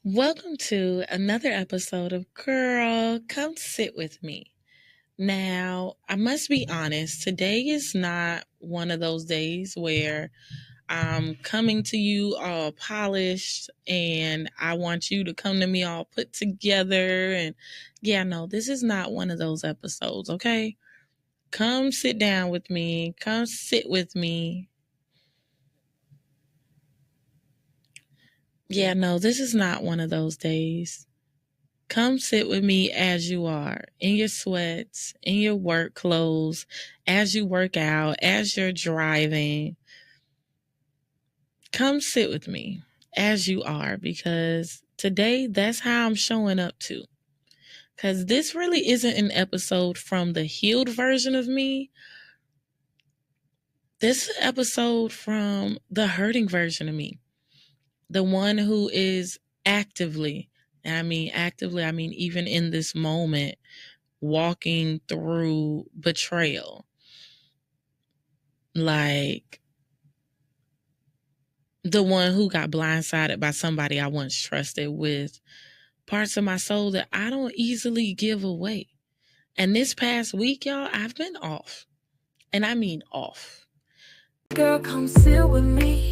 Welcome to another episode of Girl, Come Sit With Me. Now, I must be honest, today is not one of those days where I'm coming to you all polished and I want you to come to me all put together. And yeah, no, this is not one of those episodes, okay? Come sit down with me, come sit with me. Yeah, no, this is not one of those days. Come sit with me as you are, in your sweats, in your work clothes, as you work out, as you're driving. Come sit with me as you are, because today that's how I'm showing up too. Because this really isn't an episode from the healed version of me. This is an episode from the hurting version of me. The one who is actively, and I mean even in this moment, walking through betrayal. Like the one who got blindsided by somebody I once trusted with parts of my soul that I don't easily give away. And this past week, y'all, I've been off. And I mean off. Girl, come sit with me.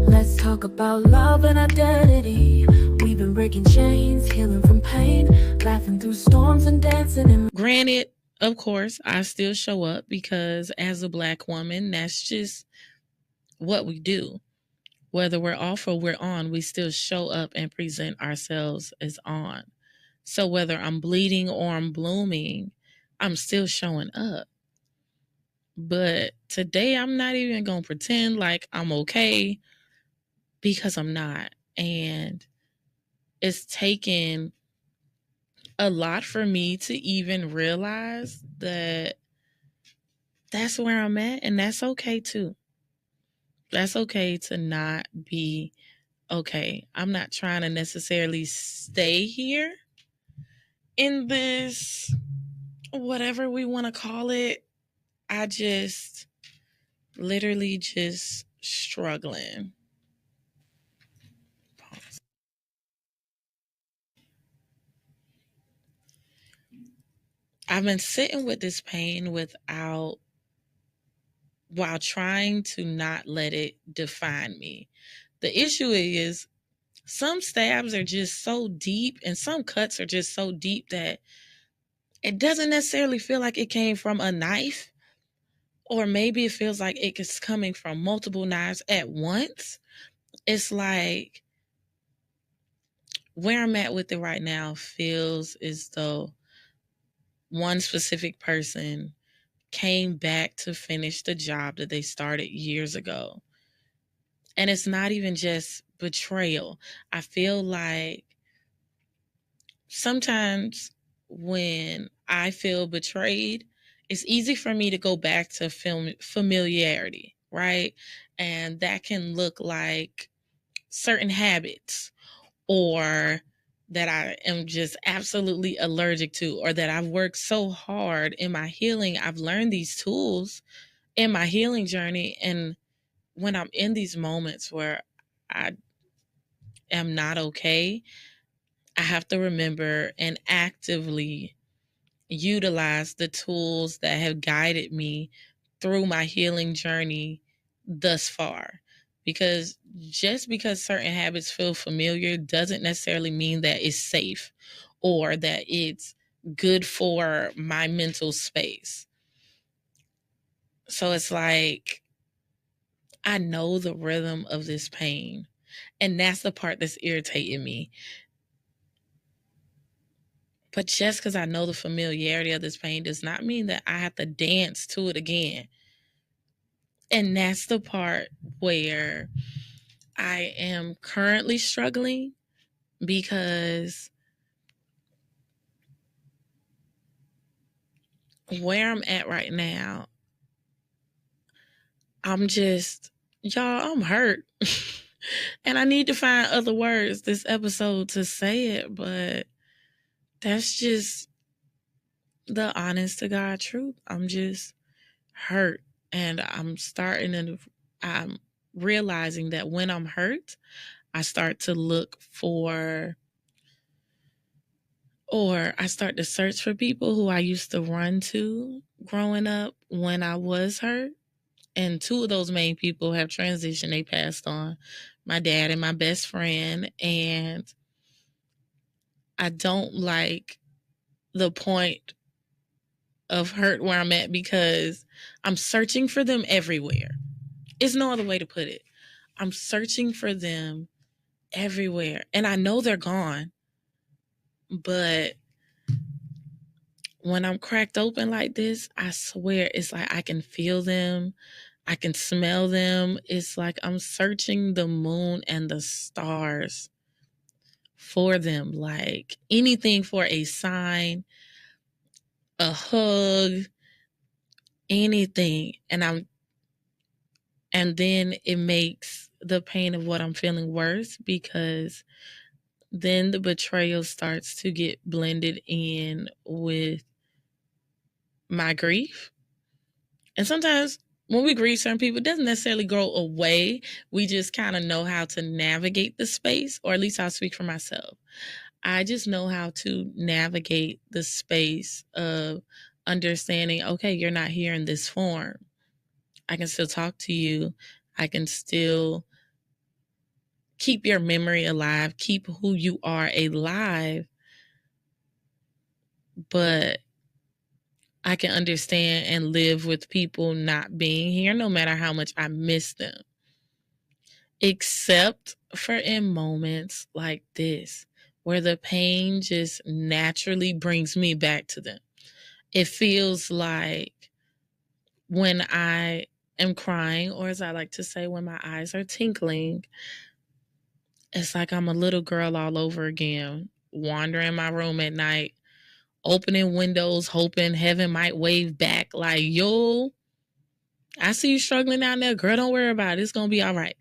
Let's talk about love and identity. We've been breaking chains, healing from pain, laughing through storms and dancing in. Granted, of course, I still show up because as a Black woman, that's just what we do. Whether we're off or we're on, we still show up and present ourselves as on. So whether I'm bleeding or I'm blooming, I'm still showing up. But today I'm not even going to pretend like I'm okay, because I'm not. And it's taken a lot for me to even realize that that's where I'm at, and that's okay too. That's okay to not be okay. I'm not trying to necessarily stay here in this, whatever we want to call it. I just literally just struggling. Pause. I've been sitting with this pain while trying to not let it define me. The issue is some stabs are just so deep and some cuts are just so deep that it doesn't necessarily feel like it came from a knife, or maybe it feels like it's coming from multiple knives at once. It's like where I'm at with it right now feels as though one specific person came back to finish the job that they started years ago. And it's not even just betrayal. I feel like sometimes when I feel betrayed, it's easy for me to go back to familiarity, right? And that can look like certain habits, or that I am just absolutely allergic to, or that I've worked so hard in my healing. I've learned these tools in my healing journey. And when I'm in these moments where I am not okay, I have to remember and actively utilize the tools that have guided me through my healing journey thus far. Because just because certain habits feel familiar doesn't necessarily mean that it's safe or that it's good for my mental space. So it's like, I know the rhythm of this pain. And that's the part that's irritating me. But just because I know the familiarity of this pain does not mean that I have to dance to it again. And that's the part where I am currently struggling, because where I'm at right now, I'm hurt. And I need to find other words this episode to say it, but that's just the honest to God truth. I'm just hurt. And I'm realizing that when I'm hurt, I start to look for, or I start to search for people who I used to run to growing up when I was hurt. And two of those main people have transitioned. They passed on, my dad and my best friend. And I don't like the point of hurt where I'm at because I'm searching for them everywhere. It's no other way to put it. I'm searching for them everywhere. And I know they're gone, but when I'm cracked open like this, I swear it's like I can feel them. I can smell them. It's like I'm searching the moon and the stars for them. Like anything for a sign, a hug, anything. And then it makes the pain of what I'm feeling worse because then the betrayal starts to get blended in with my grief. And sometimes when we grieve certain people, it doesn't necessarily go away. We just kind of know how to navigate the space, or at least I'll speak for myself. I just know how to navigate the space of understanding, okay, you're not here in this form. I can still talk to you. I can still keep your memory alive, keep who you are alive, but I can understand and live with people not being here no matter how much I miss them. Except for in moments like this, where the pain just naturally brings me back to them. It feels like when I am crying, or as I like to say, when my eyes are tinkling, it's like I'm a little girl all over again, wandering my room at night, opening windows, hoping heaven might wave back like, yo, I see you struggling down there. Girl, don't worry about it. It's going to be all right.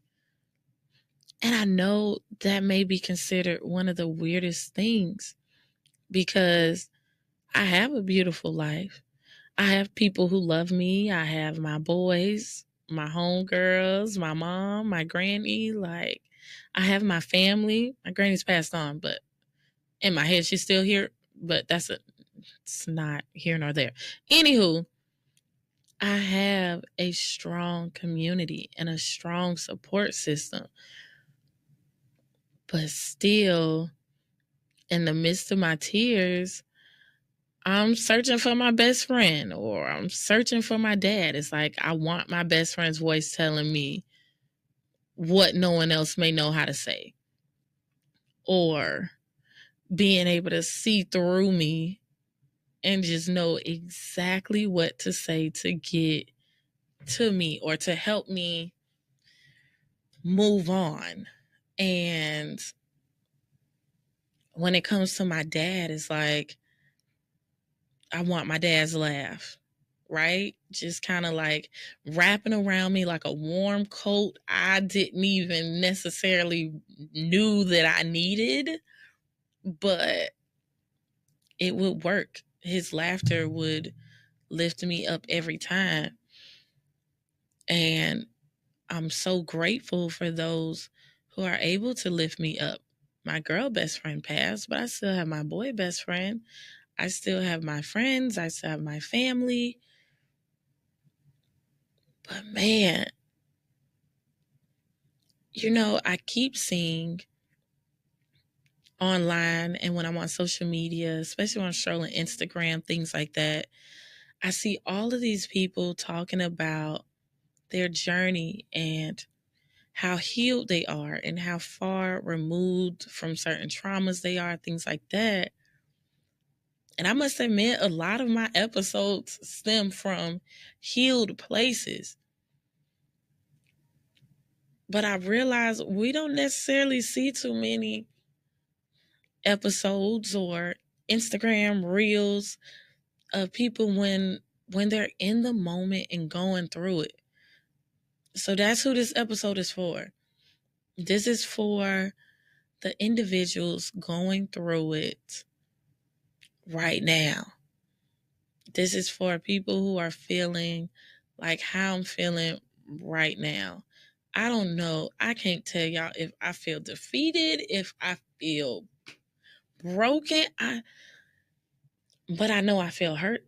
And I know that may be considered one of the weirdest things because I have a beautiful life. I have people who love me. I have my boys, my homegirls, my mom, my granny. Like, I have my family. My granny's passed on, but in my head, she's still here. But it's not here nor there. Anywho, I have a strong community and a strong support system. But still, in the midst of my tears, I'm searching for my best friend or I'm searching for my dad. It's like I want my best friend's voice telling me what no one else may know how to say, or being able to see through me and just know exactly what to say to get to me or to help me move on. And when it comes to my dad, it's like I want my dad's laugh, right? Just kind of like wrapping around me like a warm coat I didn't even necessarily knew that I needed, but it would work. His laughter would lift me up every time. And I'm so grateful for those who are able to lift me up. My girl best friend passed, but I still have my boy best friend. I still have my friends. I still have my family. But man, I keep seeing online and when I'm on social media, especially when I'm strolling Instagram, things like that, I see all of these people talking about their journey and how healed they are and how far removed from certain traumas they are, things like that. And I must admit, a lot of my episodes stem from healed places. But I realize we don't necessarily see too many episodes or Instagram reels of people when they're in the moment and going through it. So that's who this episode is for. This is for the individuals going through it right now. This is for people who are feeling like how I'm feeling right now. I don't know. I can't tell y'all if I feel defeated, if I feel broken. But I know I feel hurt.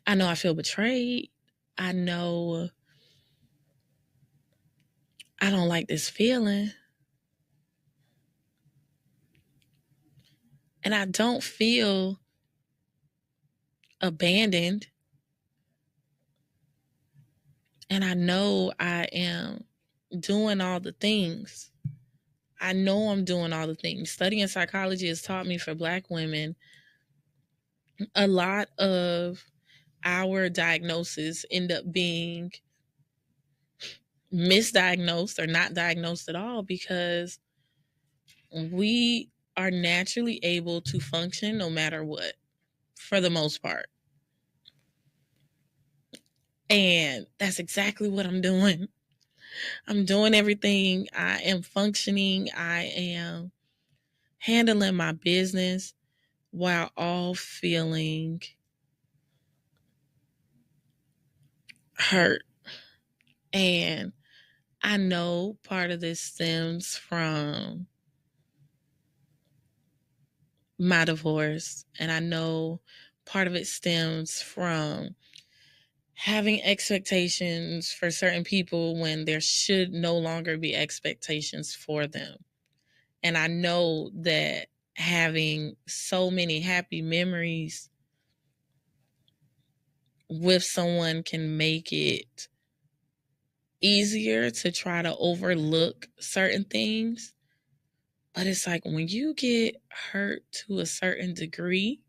I know I feel betrayed. I know I don't like this feeling. And I don't feel abandoned. And I know I am doing all the things. I know I'm doing all the things. Studying psychology has taught me for Black women, a lot of our diagnoses end up being misdiagnosed or not diagnosed at all because we are naturally able to function no matter what, for the most part. And that's exactly what I'm doing. I'm doing everything. I am functioning. I am handling my business while all feeling hurt. And I know part of this stems from my divorce. And I know part of it stems from having expectations for certain people when there should no longer be expectations for them. And I know that having so many happy memories with someone can make it easier to try to overlook certain things. But it's like when you get hurt to a certain degree,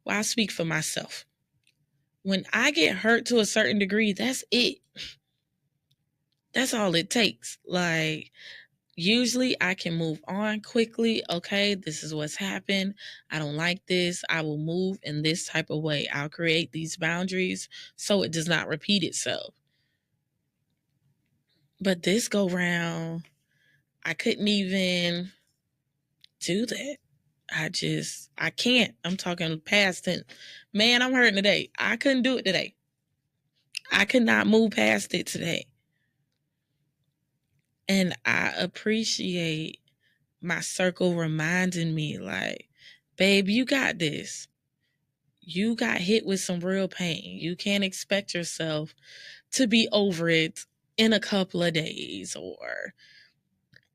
well, I speak for myself. When I get hurt to a certain degree, that's it. That's all it takes. Like, usually I can move on quickly. Okay, this is what's happened. I don't like this. I will move in this type of way. I'll create these boundaries so it does not repeat itself. But this go round, I couldn't even do that. I can't. I'm talking past tense. Man, I'm hurting today. I couldn't do it today. I could not move past it today. And I appreciate my circle reminding me, like, babe, you got this. You got hit with some real pain. You can't expect yourself to be over it in a couple of days or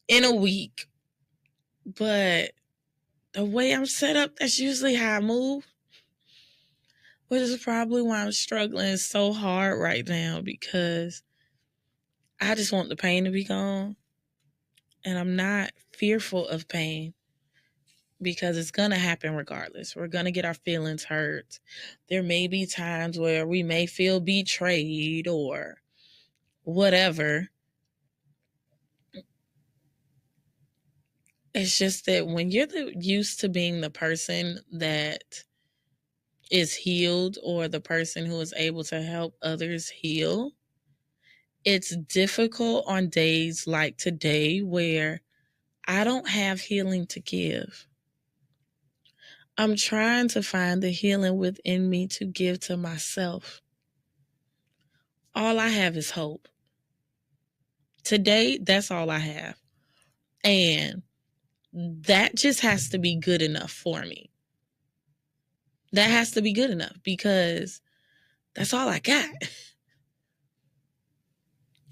in a week. But the way I'm set up, that's usually how I move, which is probably why I'm struggling so hard right now, because I just want the pain to be gone. And I'm not fearful of pain because it's going to happen regardless. We're going to get our feelings hurt. There may be times where we may feel betrayed or whatever. It's just that when you're used to being the person that is healed or the person who is able to help others heal, it's difficult on days like today where I don't have healing to give. I'm trying to find the healing within me to give to myself. All I have is hope. Today, that's all I have. And that just has to be good enough for me. That has to be good enough because that's all I got.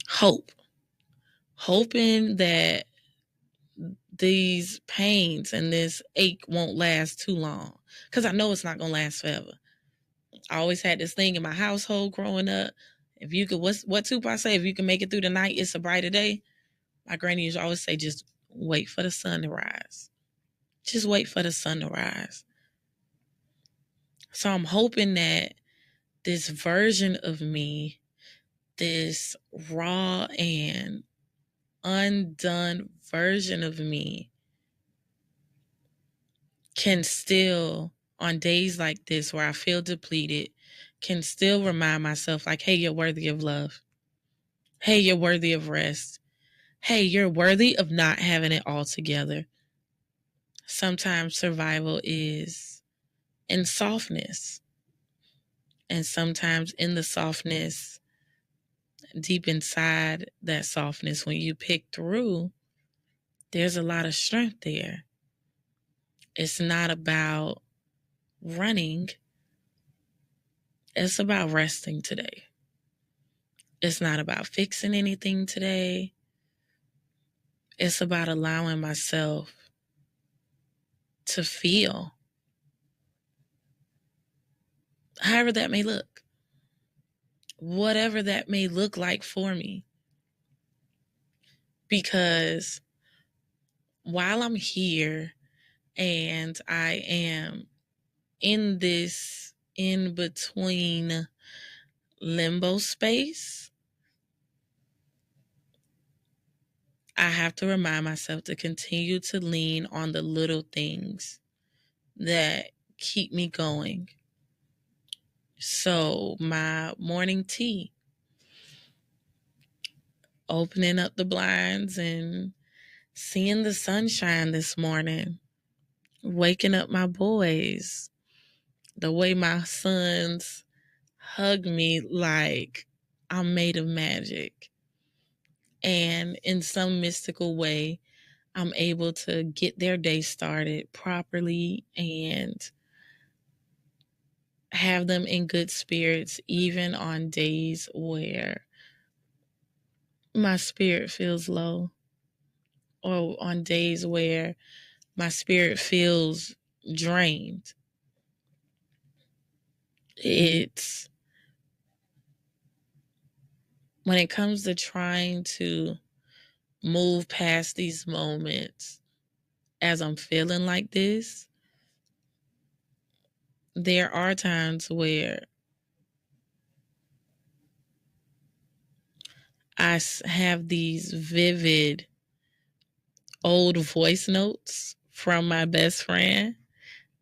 Hope. Hoping that these pains and this ache won't last too long. Because I know it's not going to last forever. I always had this thing in my household growing up. If you could, what Tupac say? If you can make it through the night, it's a brighter day. My granny used to always say, just wait for the sun to rise. Just wait for the sun to rise. So I'm hoping that this version of me, this raw and undone version of me, can still, on days like this where I feel depleted, can still remind myself, like, hey, you're worthy of love. Hey, you're worthy of rest. Hey, you're worthy of not having it all together. Sometimes survival is in softness. And sometimes in the softness, deep inside that softness, when you pick through, there's a lot of strength there. It's not about running, it's about resting today. It's not about fixing anything today. It's about allowing myself to feel, however that may look, whatever that may look like for me. Because while I'm here and I am in this in between limbo space, I have to remind myself to continue to lean on the little things that keep me going. So, my morning tea, opening up the blinds and seeing the sunshine this morning, waking up my boys, the way my sons hug me like I'm made of magic. And in some mystical way, I'm able to get their day started properly and have them in good spirits, even on days where my spirit feels low, or on days where my spirit feels drained. It's when it comes to trying to move past these moments as I'm feeling like this, there are times where I have these vivid old voice notes from my best friend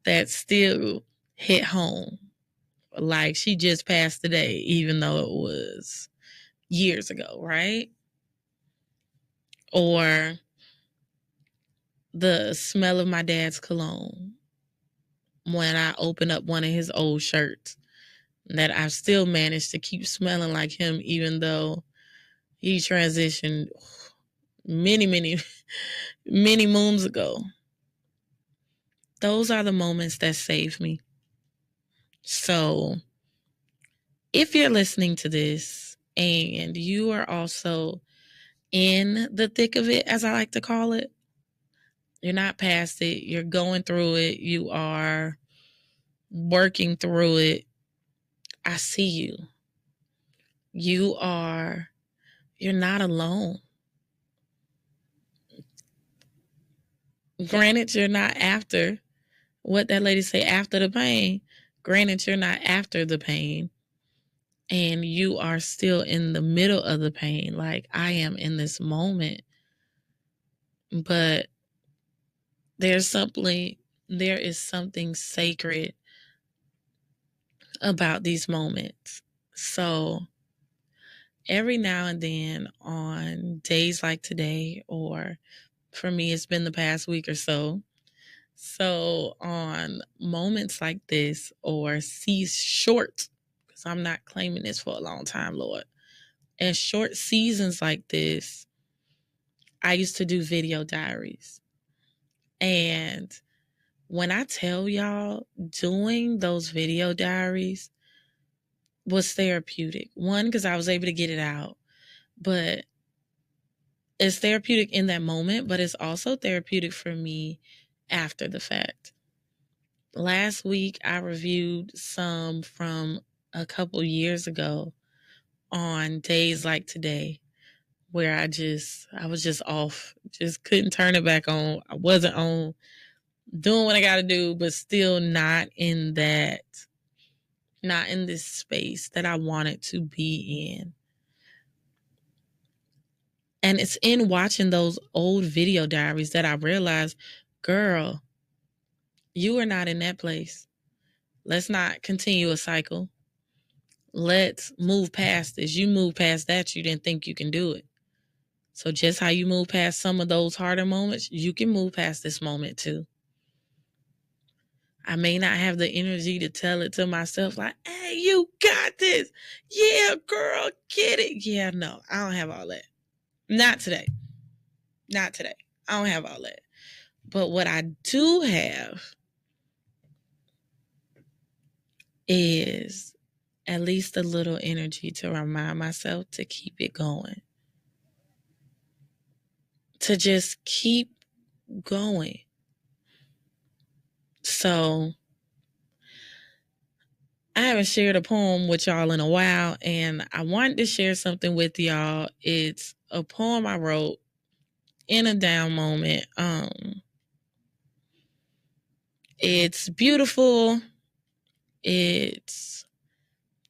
that still hit home. Like she just passed today, even though it was years ago, right? Or the smell of my dad's cologne when I open up one of his old shirts that I've still managed to keep smelling like him, even though he transitioned many, many, many moons ago. Those are the moments that save me. So if you're listening to this and you are also in the thick of it, as I like to call it, you're not past it, you're going through it, you are working through it, I see you. You're not alone. Granted, you're not after what that lady say, after the pain. Granted, you're not after the pain. And you are still in the middle of the pain, like I am in this moment. But there is something sacred about these moments. So every now and then, on days like today, or for me, it's been the past week or so. So on moments like this, or short, because I'm not claiming this for a long time, Lord. And short seasons like this, I used to do video diaries. And when I tell y'all, doing those video diaries was therapeutic. One, because I was able to get it out, but it's therapeutic in that moment, but it's also therapeutic for me after the fact. Last week, I reviewed some from a couple years ago on days like today, where I was just off, just couldn't turn it back on. I wasn't on doing what I got to do, but still not in this space that I wanted to be in. And it's in watching those old video diaries that I realized, girl, you are not in that place. Let's not continue a cycle. Let's move past this. You move past that, you didn't think you can do it. So just how you move past some of those harder moments, you can move past this moment too. I may not have the energy to tell it to myself, like, hey, you got this. Yeah, girl, get it. Yeah, no, I don't have all that. Not today. Not today. I don't have all that. But what I do have is at least a little energy to remind myself to keep it going, to just keep going. So I haven't shared a poem with y'all in a while, and I wanted to share something with y'all. It's a poem I wrote in a down moment. It's beautiful. It's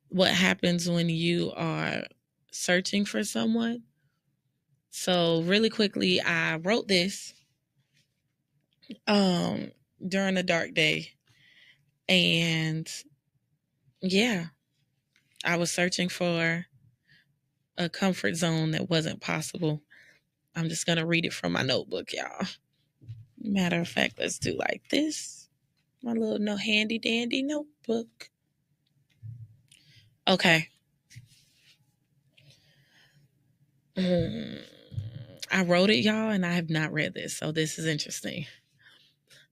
what happens when you are searching for someone. So really quickly, I wrote this um during a dark day, and yeah, I was searching for a comfort zone that wasn't possible. I'm just gonna read it from my notebook, y'all. Matter of fact, let's do like this. My little no handy dandy notebook. Okay. I wrote it, y'all, and I have not read this, so this is interesting.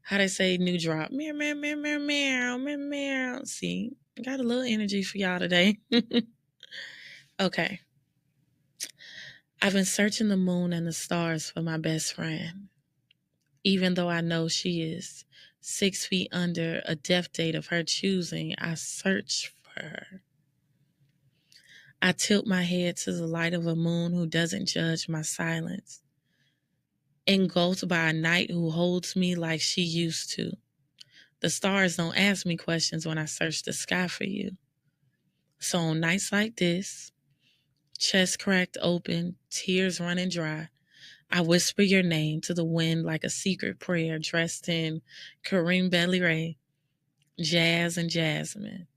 How they say new drop? Meow, meow, meow, meow, meow, meow, meow. See, got a little energy for y'all today. Okay. I've been searching the moon and the stars for my best friend, even though I know she is 6 feet under a death date of her choosing. I search for her. I tilt my head to the light of a moon who doesn't judge my silence, engulfed by a night who holds me like she used to. The stars don't ask me questions when I search the sky for you. So on nights like this, chest cracked open, tears running dry, I whisper your name to the wind like a secret prayer dressed in Kareem Belly jazz and jasmine.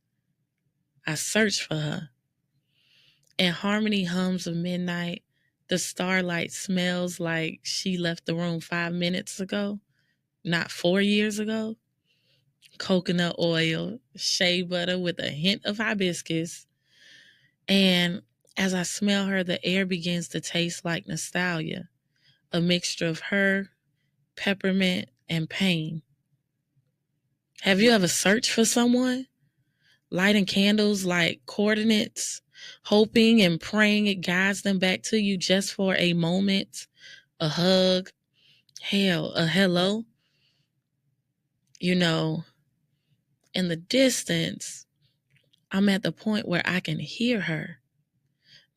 I search for her. And harmony hums of midnight. The starlight smells like she left the room 5 minutes ago, not 4 years ago. Coconut oil, shea butter with a hint of hibiscus. And as I smell her, the air begins to taste like nostalgia, a mixture of her, peppermint, and pain. Have you ever searched for someone? Lighting candles like coordinates, hoping and praying it guides them back to you just for a moment, a hug, hell, a hello. You know, in the distance, I'm at the point where I can hear her.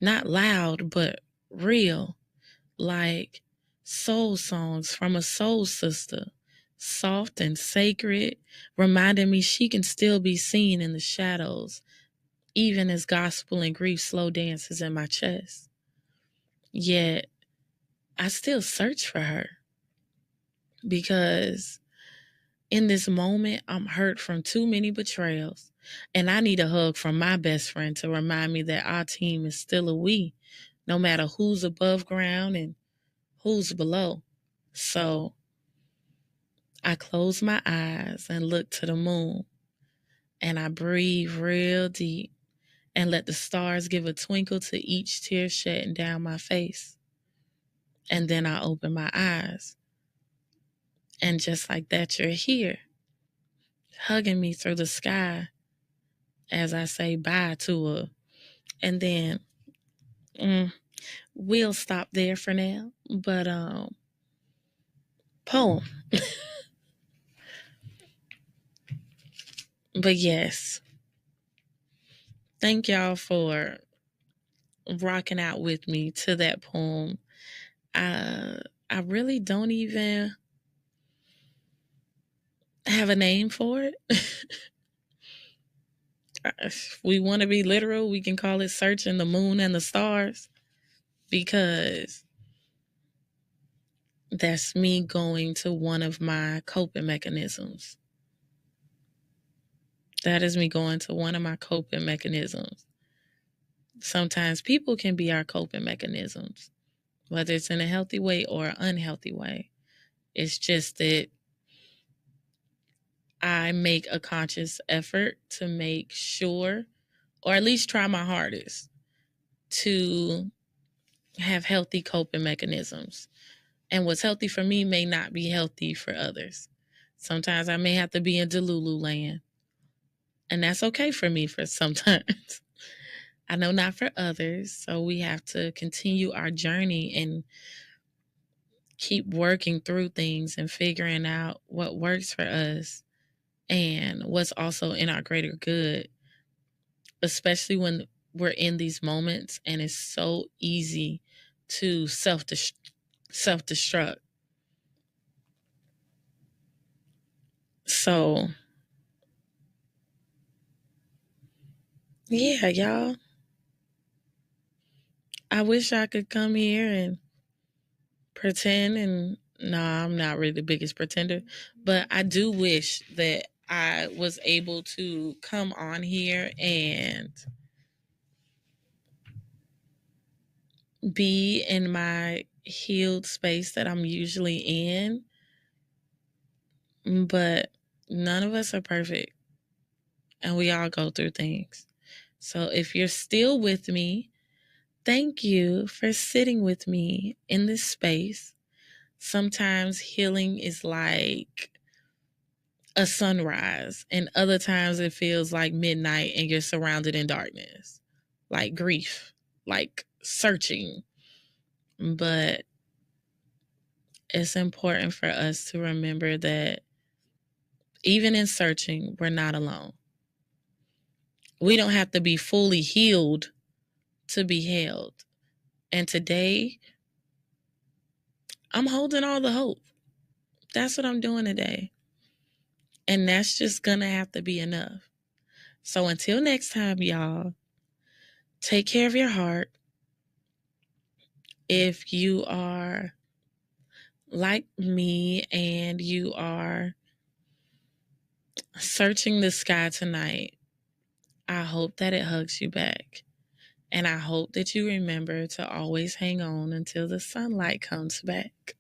Not loud, but real, like soul songs from a soul sister, soft and sacred, reminding me she can still be seen in the shadows, even as gospel and grief slow dances in my chest. Yet, I still search for her because in this moment, I'm hurt from too many betrayals. And I need a hug from my best friend to remind me that our team is still a we, no matter who's above ground and who's below. So I close my eyes and look to the moon, and I breathe real deep and let the stars give a twinkle to each tear shedding down my face. And then I open my eyes. And just like that, you're here, hugging me through the sky as I say bye to her. And then we'll stop there for now. But poem. But yes, thank y'all for rocking out with me to that poem. I really don't even have a name for it. If we want to be literal, we can call it Searching the Moon and the Stars, because that's me going to one of my coping mechanisms. That is me going to one of my coping mechanisms. Sometimes people can be our coping mechanisms, whether it's in a healthy way or an unhealthy way. It's just that I make a conscious effort to make sure, or at least try my hardest, to have healthy coping mechanisms. And what's healthy for me may not be healthy for others. Sometimes I may have to be in Delulu land, and that's okay for me for sometimes. I know not for others. So we have to continue our journey and keep working through things and figuring out what works for us and what's also in our greater good, especially when we're in these moments and it's so easy to self-destruct. So, yeah, y'all. I wish I could come here and pretend, and no, I'm not really the biggest pretender, but I do wish that I was able to come on here and be in my healed space that I'm usually in, but none of us are perfect and we all go through things. So if you're still with me, thank you for sitting with me in this space. Sometimes healing is like a sunrise, and other times it feels like midnight and you're surrounded in darkness, like grief, like searching. But it's important for us to remember that even in searching, we're not alone. We don't have to be fully healed to be held. And today, I'm holding all the hope. That's what I'm doing today. And that's just going to have to be enough. So until next time, y'all, take care of your heart. If you are like me and you are searching the sky tonight, I hope that it hugs you back. And I hope that you remember to always hang on until the sunlight comes back.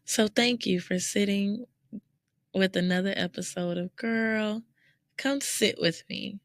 So thank you for sitting with another episode of Girl, Come Sit With Me.